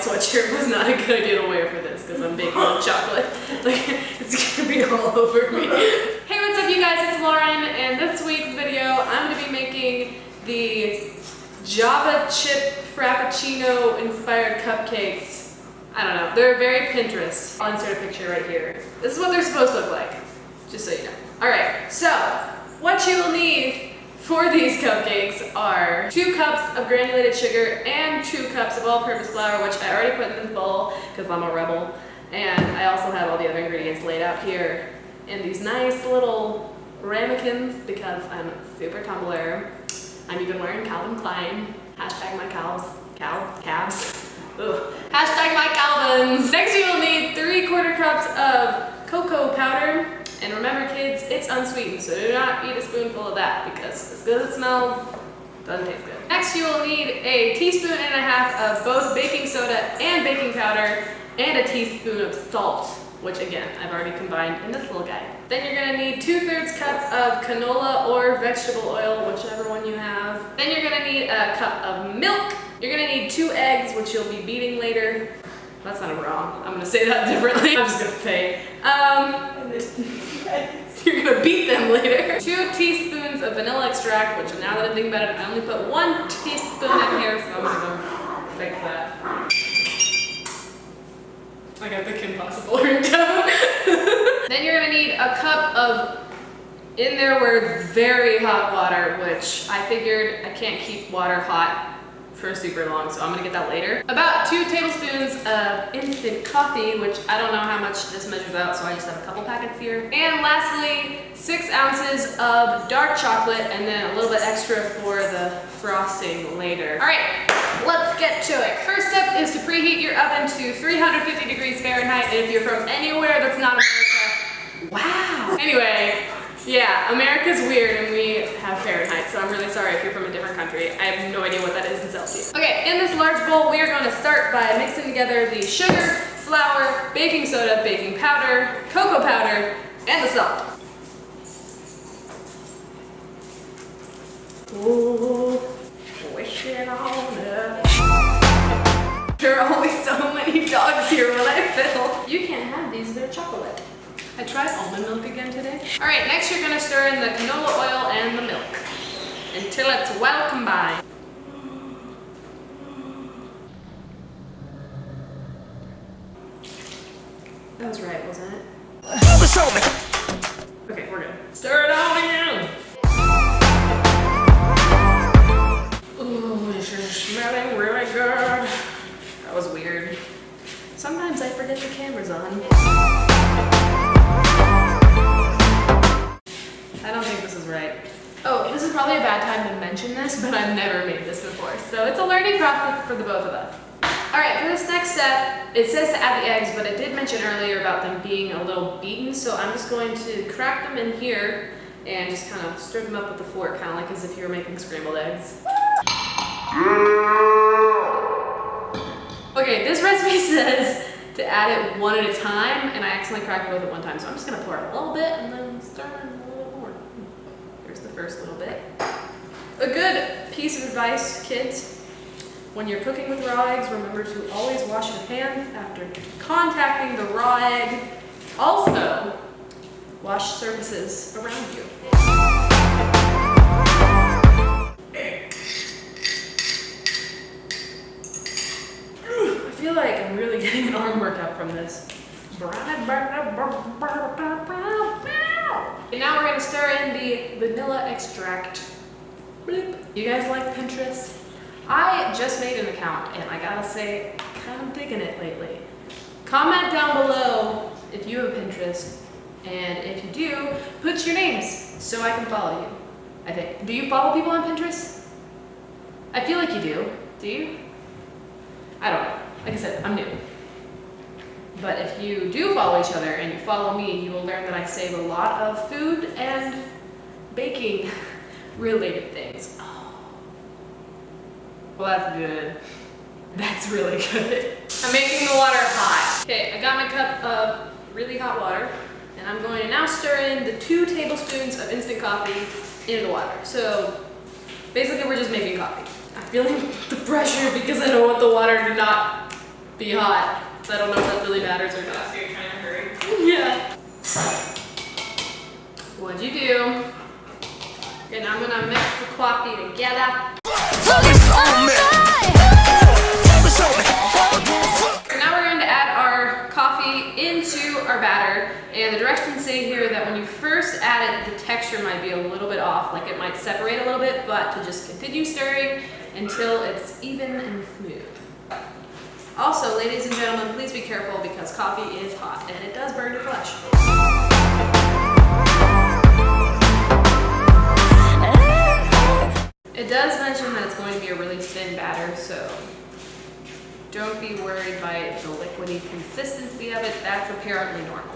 sweatshirt was not a good idea to wear for this because I'm baking with chocolate. Like, it's gonna be all over me. Hey, what's up you guys? It's Lauren, and this week's video, I'm gonna be making the Java chip Frappuccino inspired cupcakes. I don't know, they're very Pinterest. I'll insert a picture right here. This is what they're supposed to look like, just so you know. All right, so what you will need for these cupcakes are 2 cups of granulated sugar and 2 cups of all-purpose flour, which I already put in this bowl because I'm a rebel. And I also have all the other ingredients laid out here in these nice little ramekins because I'm super Tumblr. I'm even wearing Calvin Klein. Hashtag my calves. Calves. Ugh. Hashtag my Calvins. Next you will need 3/4 cups of cocoa powder. And remember kids, it's unsweetened, so do not eat a spoonful of that because as good as it smells, it doesn't taste good. Next you will need a 1.5 teaspoons of both baking soda and baking powder and a teaspoon of salt, which again, I've already combined in this little guy. Then you're gonna need 2/3 cup of canola or vegetable oil, whichever one you have. Then you're gonna need a cup of milk. You're gonna need 2 eggs, which you'll be beating later. That sounded wrong. I'm gonna say that differently. I'm just gonna say, you're gonna beat them later. 2 teaspoons of vanilla extract, which now that I'm thinking about it, I only put 1 teaspoon in here, so I'm gonna go fix that. I got the Kim Possible ringtone. Then you're gonna need a cup of, in their words, very hot water, which I figured I can't keep water hot for super long, so I'm gonna get that later. About 2 tablespoons of instant coffee, which I don't know how much this measures out, so I just have a couple packets here. And lastly, 6 ounces of dark chocolate, and then a little bit extra for the frosting later. All right, let's get to it. First step is to preheat your oven to 350 degrees Fahrenheit, and if you're from anywhere that's not America, wow. Anyway, yeah, America's weird and we have Fahrenheit, so I'm really sorry if you're from a different country. I have no idea what that is in Celsius. Okay, in this large bowl, we are going to start by mixing together the sugar, flour, baking soda, baking powder, cocoa powder, and the salt. Ooh, wish it on up. There are only so many dogs here when I film. You can't have these, they're chocolate. I tried almond milk again today. All right, next you're gonna stir in the canola oil and the milk until it's well combined. That was right, wasn't it? Okay, we're good. Stir it on again. Ooh, this is smelling really good. That was weird. Sometimes I forget the camera's on. I don't think this is right. Oh, this is probably a bad time to mention this, but I've never made this before, so it's a learning process for the both of us. All right, for this next step, it says to add the eggs, but I did mention earlier about them being a little beaten, so I'm just going to crack them in here and just kind of stir them up with a fork, kind of like as if you were making scrambled eggs. Okay, this recipe says to add it 1 at a time, and I accidentally cracked both at one time, so I'm just gonna pour a little bit and then stir in a little more. Here's the first little bit. A good piece of advice, kids, when you're cooking with raw eggs, remember to always wash your hands after contacting the raw egg. Also, wash surfaces around you. I feel like I'm really getting an arm workout from this. And now we're gonna stir in the vanilla extract. You guys like Pinterest? I just made an account and I gotta say, I'm kind of digging it lately. Comment down below if you have Pinterest, and if you do, put your names so I can follow you. I think. Do you follow people on Pinterest? I feel like you do. Do you? I don't know. Like I said, I'm new. But if you do follow each other and you follow me, you will learn that I save a lot of food and baking related things. Oh. Well, that's good. That's really good. I'm making the water hot. Okay, I got my cup of really hot water, and I'm going to now stir in the 2 tablespoons of instant coffee into the water. So basically we're just making coffee. I'm feeling the pressure because I don't want the water to not be hot. So I don't know if that really matters or not. So you're trying to hurry? Yeah. What'd you do? And I'm gonna mix the coffee together. So now we're going to add our coffee into our batter. And the directions say here that when you first add it, the texture might be a little bit off, like it might separate a little bit, but to just continue stirring until it's even and smooth. Also, ladies and gentlemen, please be careful because coffee is hot and it does burn your flesh. It does mention that it's going to be a really thin batter, so don't be worried by the liquidy consistency of it. That's apparently normal.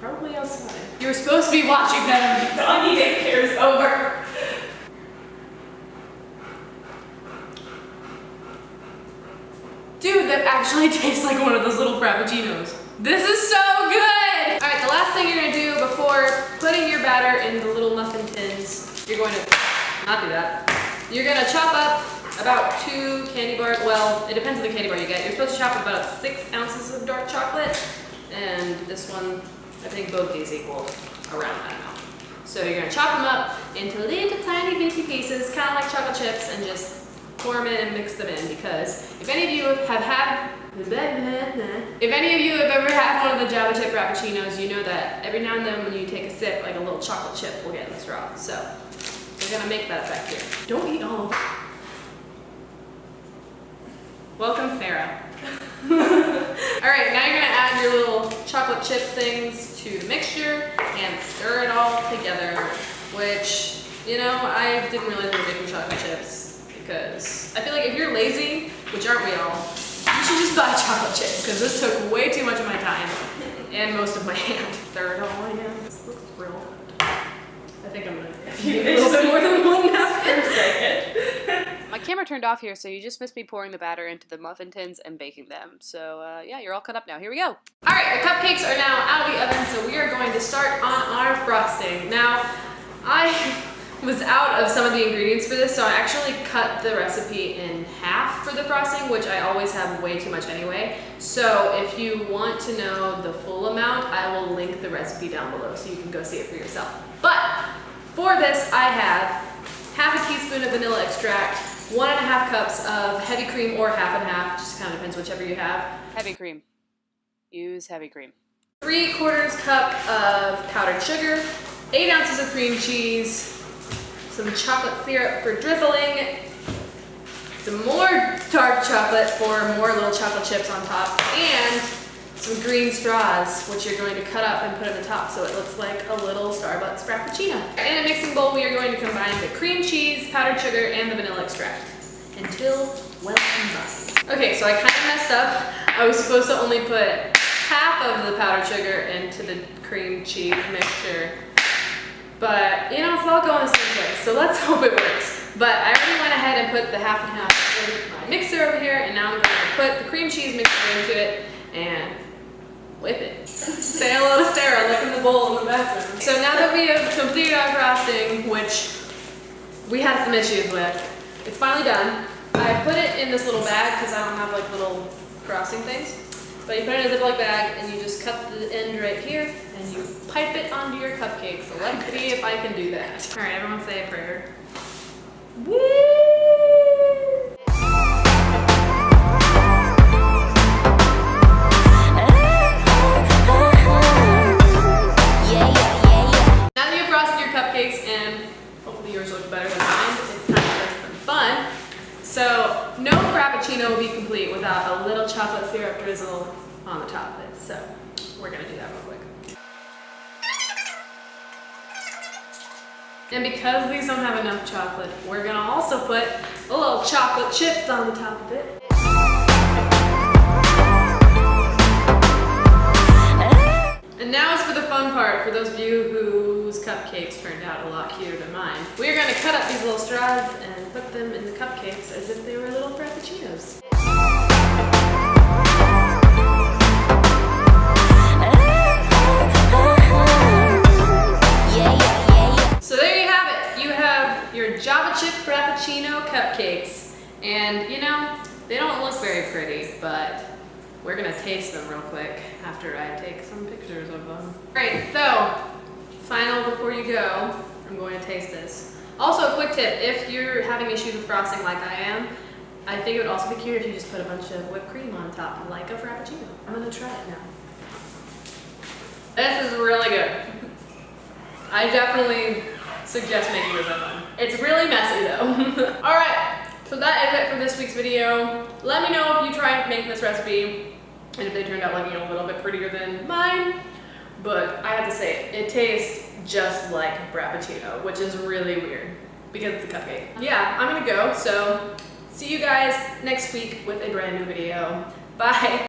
Probably outside. You were supposed to be watching them. Doggy daycare's over. Dude, that actually tastes like one of those little Frappuccinos. This is so good! Alright, the last thing you're gonna do before putting your batter in the little muffin tins, you're going to not do that. You're gonna chop up about 2 candy bars. Well, it depends on the candy bar you get. You're supposed to chop about 6 ounces of dark chocolate, and this one, I think both these equal around that amount. So you're gonna chop them up into little tiny bitty pieces, kind of like chocolate chips, and just pour them in and mix them in, because if any of you have ever had one of the Java chip Frappuccinos, you know that every now and then when you take a sip, like a little chocolate chip will get in the straw. So we're gonna make that effect here. Don't eat all of it. Welcome, Farrah. Alright, now you're gonna add your little chocolate chip things to the mixture and stir it all together, which, you know, I didn't realize we were making chocolate chips. Because I feel like if you're lazy, which aren't we all, you should just buy chocolate chips, because this took way too much of my time and most of my hand. Stir it all in. This looks real good. I think I'm gonna need a little bit more than one napkin. My camera turned off here, so you just missed me pouring the batter into the muffin tins and baking them. So yeah, you're all cut up now. Here we go. All right, the cupcakes are now out of the oven, so we are going to start on our frosting. Now, I was out of some of the ingredients for this, so I actually cut the recipe in half for the frosting, which I always have way too much anyway. So if you want to know the full amount, I will link the recipe down below so you can go see it for yourself. But for this, I have half a teaspoon of vanilla extract, 1.5 cups of heavy cream, or half and half, just kind of depends whichever you have. Heavy cream. Use heavy cream. 3/4 cup of powdered sugar, 8 ounces of cream cheese, some chocolate syrup for drizzling, some more dark chocolate for more little chocolate chips on top, and some green straws, which you're going to cut up and put on the top so it looks like a little Starbucks Frappuccino. In a mixing bowl, we are going to combine the cream cheese, powdered sugar, and the vanilla extract until well combined. Okay, so I kind of messed up. I was supposed to only put half of the powdered sugar into the cream cheese mixture. But, you know, it's all going the same place, so let's hope it works. But I already went ahead and put the half and half in my mixer over here, and now I'm going to put the cream cheese mixture into it and whip it. Say hello to Sarah, look in the bowl in the bathroom. So now that we have completed our frosting, which we had some issues with, it's finally done. I put it in this little bag because I don't have like little frosting things. But you put it in a Ziploc bag and you just cut the end right here and you pipe it onto your cupcake. So let's see if I can do that. All right, everyone say a prayer. Woo! Now that you've frosted your cupcakes and hopefully yours look better than mine, it's time for some fun. So no Frappuccino will be complete without a little chocolate syrup drizzle on the top of it. So we're gonna do that real quick. And because these don't have enough chocolate, we're gonna also put a little chocolate chips on the top of it. And now is for the fun part, for those of you whose cupcakes turned out a lot cuter than mine. We're gonna cut up these little straws and put them in the cupcakes as if they were little Frappuccinos. So there you have it. You have your Java chip Frappuccino cupcakes. And you know, They don't look very pretty, but we're gonna taste them real quick after I take some pictures of them. Great, so final before you go, I'm going to taste this. Also, a quick tip, if you're having issues with frosting like I am, I think it would also be cute if you just put a bunch of whipped cream on top, like a Frappuccino. I'm gonna try it now. This is really good. I definitely suggest making this at home. It's really messy though. All right, so that is it for this week's video. Let me know if you tried making this recipe and if they turned out like, a little bit prettier than mine. But I have to say, it tastes just like Frappuccino, which is really weird because it's a cupcake. Yeah, I'm gonna go, so see you guys next week with a brand new video. Bye.